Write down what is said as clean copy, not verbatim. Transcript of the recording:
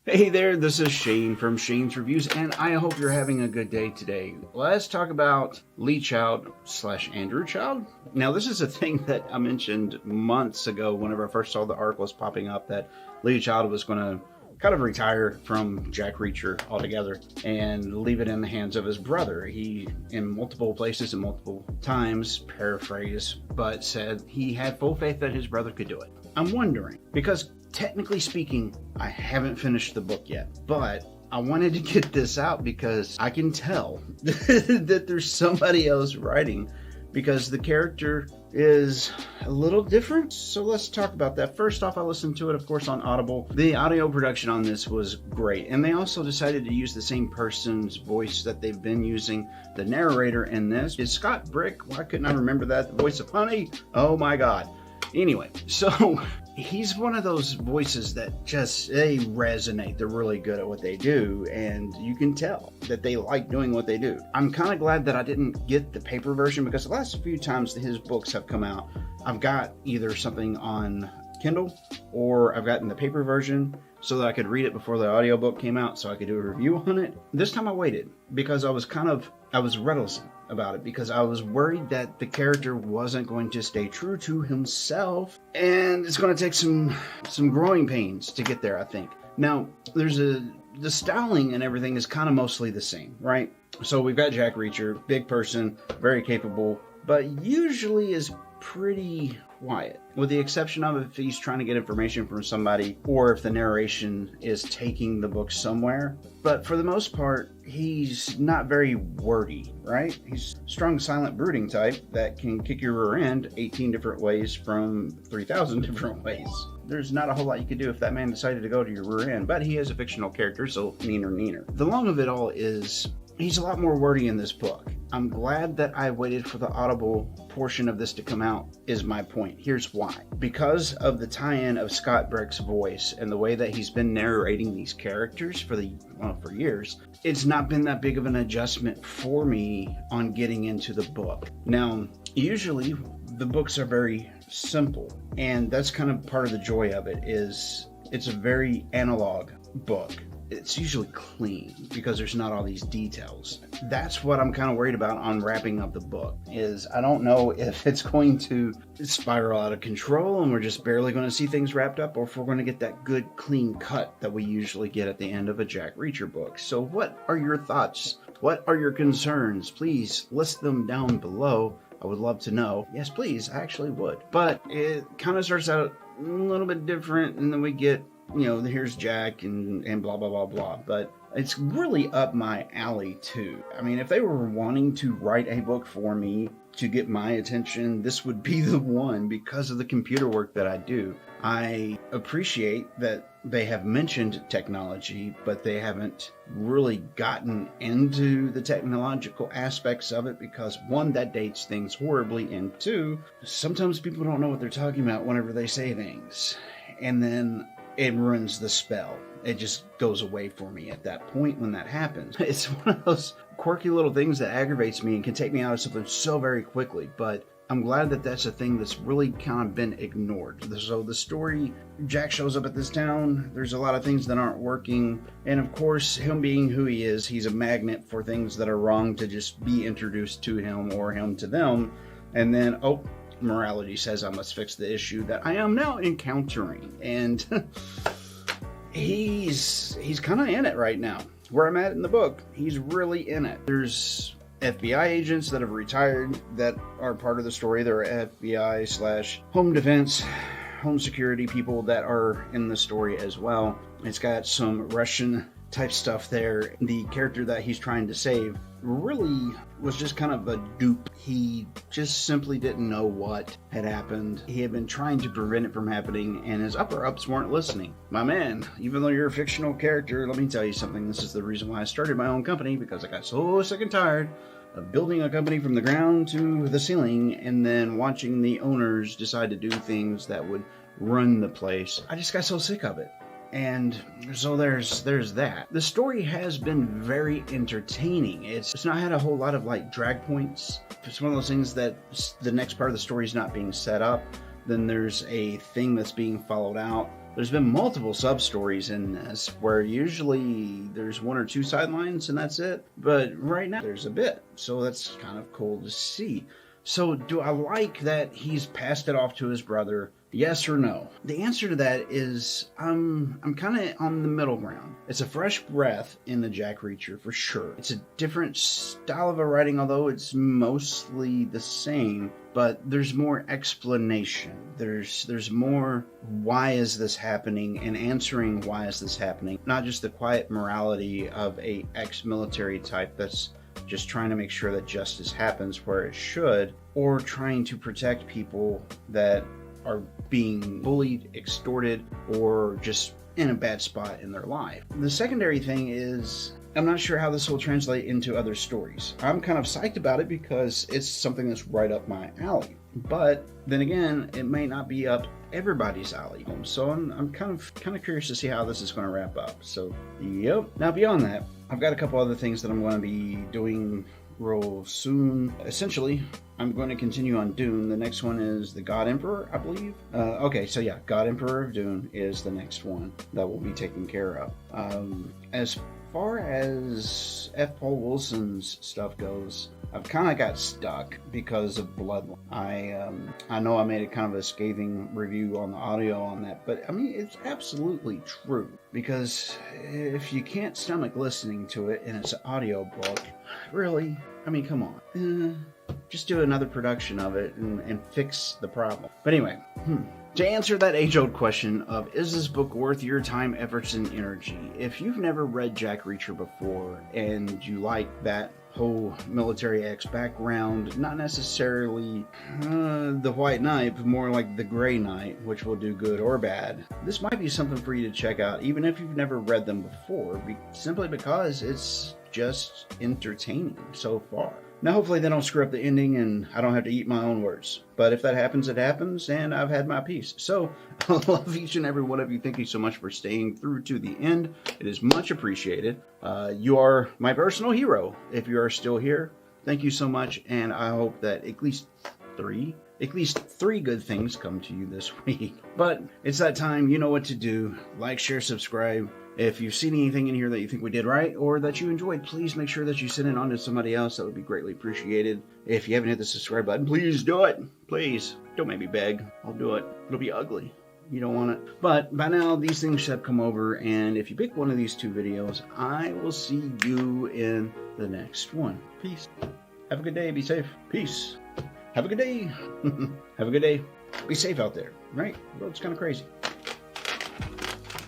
Hey there, this is Shane from Shane's Reviews, and I hope you're having a good day today. Let's talk about Lee Child / Andrew Child. Now, this is a thing that I mentioned months ago whenever I first saw the articles popping up that Lee Child was going to kind of retire from Jack Reacher altogether and leave it in the hands of his brother. He, in multiple places and multiple times, paraphrase, but said he had full faith that his brother could do it. I'm wondering, because technically speaking, I haven't finished the book yet, but I wanted to get this out because I can tell that there's somebody else writing, because the character is a little different. So let's talk about that. First off, I listened to it, of course, on Audible. The audio production on this was great, and they also decided to use the same person's voice that they've been using. The narrator in this is Scott Brick. Why couldn't I remember that? The voice of Honey. Oh my God. Anyway, so he's one of those voices that just, they resonate. They're really good at what they do, and you can tell that they like doing what they do. I'm kind of glad that I didn't get the paper version, because the last few times that his books have come out, I've got either something on Kindle or I've gotten the paper version so that I could read it before the audiobook came out so I could do a review on it. This time I waited because I was reticent about it, because I was worried that the character wasn't going to stay true to himself, and it's going to take some growing pains to get there, I think. Now, the styling and everything is kind of mostly the same, right? So we've got Jack Reacher, big person, very capable, but usually is pretty quiet, with the exception of if he's trying to get information from somebody or if the narration is taking the book somewhere. But for the most part, he's not very wordy, right? He's a strong, silent, brooding type that can kick your rear end 18 different ways from 3,000 different ways. There's not a whole lot you could do if that man decided to go to your rear end, but he is a fictional character, so neener. The long of it all is, he's a lot more wordy in this book. I'm glad that I waited for the Audible portion of this to come out, is my point. Here's why. Because of the tie-in of Scott Brick's voice and the way that he's been narrating these characters for years, it's not been that big of an adjustment for me on getting into the book. Now, usually the books are very simple, and that's kind of part of the joy of it, is it's a very analog book. It's usually clean because there's not all these details. That's what I'm kind of worried about on wrapping up the book, is I don't know if it's going to spiral out of control and we're just barely going to see things wrapped up, or if we're going to get that good clean cut that we usually get at the end of a Jack Reacher book. So what are your thoughts? What are your concerns? Please list them down below. I would love to know. Yes, please, I actually would. But it kind of starts out a little bit different, and then we get, here's Jack and blah, blah, blah, blah. But it's really up my alley, too. I mean, if they were wanting to write a book for me to get my attention, this would be the one, because of the computer work that I do. I appreciate that they have mentioned technology, but they haven't really gotten into the technological aspects of it, because one, that dates things horribly, and two, sometimes people don't know what they're talking about whenever they say things. And then it ruins the spell. It just goes away for me at that point when that happens. It's one of those quirky little things that aggravates me and can take me out of something so very quickly, but I'm glad that that's a thing that's really kind of been ignored. So the story, Jack shows up at this town, there's a lot of things that aren't working, and of course, him being who he is, he's a magnet for things that are wrong to just be introduced to him or him to them, and then, morality says I must fix the issue that I am now encountering, and he's kind of in it right now. Where I'm at in the book, he's really in it. There's FBI agents that have retired that are part of the story. There are FBI / home defense, home security people that are in the story as well. It's got some Russian type stuff there. The character that he's trying to save really was just kind of a dupe. He just simply didn't know what had happened. He had been trying to prevent it from happening, and his upper-ups weren't listening. My man, even though you're a fictional character, let me tell you something. This is the reason why I started my own company, because I got so sick and tired of building a company from the ground to the ceiling and then watching the owners decide to do things that would run the place. I just got so sick of it. And so there's that. The story has been very entertaining. It's not had a whole lot of drag points. It's one of those things that the next part of the story is not being set up. Then there's a thing that's being followed out. There's been multiple sub-stories in this where usually there's one or two sidelines and that's it. But right now there's a bit. So that's kind of cool to see. So do I like that he's passed it off to his brother? Yes or no? The answer to that is I'm kind of on the middle ground. It's a fresh breath in the Jack Reacher for sure. It's a different style of a writing, although it's mostly the same, but there's more explanation. There's more why is this happening and answering why is this happening. Not just the quiet morality of a ex-military type that's just trying to make sure that justice happens where it should, or trying to protect people that are being bullied, extorted, or just in a bad spot in their life. The secondary thing is, I'm not sure how this will translate into other stories. I'm kind of psyched about it because it's something that's right up my alley. But then again, it may not be up everybody's alley. So I'm kind of curious to see how this is going to wrap up. So, yep. Now beyond that, I've got a couple other things that I'm going to be doing real soon. Essentially, I'm going to continue on Dune. The next one is the God Emperor, I believe. Okay, so yeah, God Emperor of Dune is the next one that we'll be taking care of. As far as F. Paul Wilson's stuff goes, I've kind of got stuck because of Bloodline. I know I made a kind of a scathing review on the audio on that, but I mean, it's absolutely true. Because if you can't stomach listening to it and it's an audio book, really? I mean, come on. Just do another production of it and fix the problem. But anyway, to answer that age-old question of, is this book worth your time, efforts, and energy? If you've never read Jack Reacher before and you like that whole military X background, not necessarily the White Knight, but more like the Gray Knight, which will do good or bad, this might be something for you to check out, even if you've never read them before, simply because it's just entertaining so far. Now, hopefully they don't screw up the ending and I don't have to eat my own words. But if that happens, it happens, and I've had my piece. So, I love each and every one of you. Thank you so much for staying through to the end. It is much appreciated. You are my personal hero if you are still here. Thank you so much, and I hope that at least three good things come to you this week. But it's that time. You know what to do. Like, share, subscribe. If you've seen anything in here that you think we did right or that you enjoyed, please make sure that you send it on to somebody else. That would be greatly appreciated. If you haven't hit the subscribe button, please do it. Please. Don't make me beg. I'll do it. It'll be ugly. You don't want it. But by now, these things should have come over. And if you pick one of these two videos, I will see you in the next one. Peace. Have a good day. Be safe. Peace. Have a good day. Have a good day. Be safe out there. Right? The world's kind of crazy.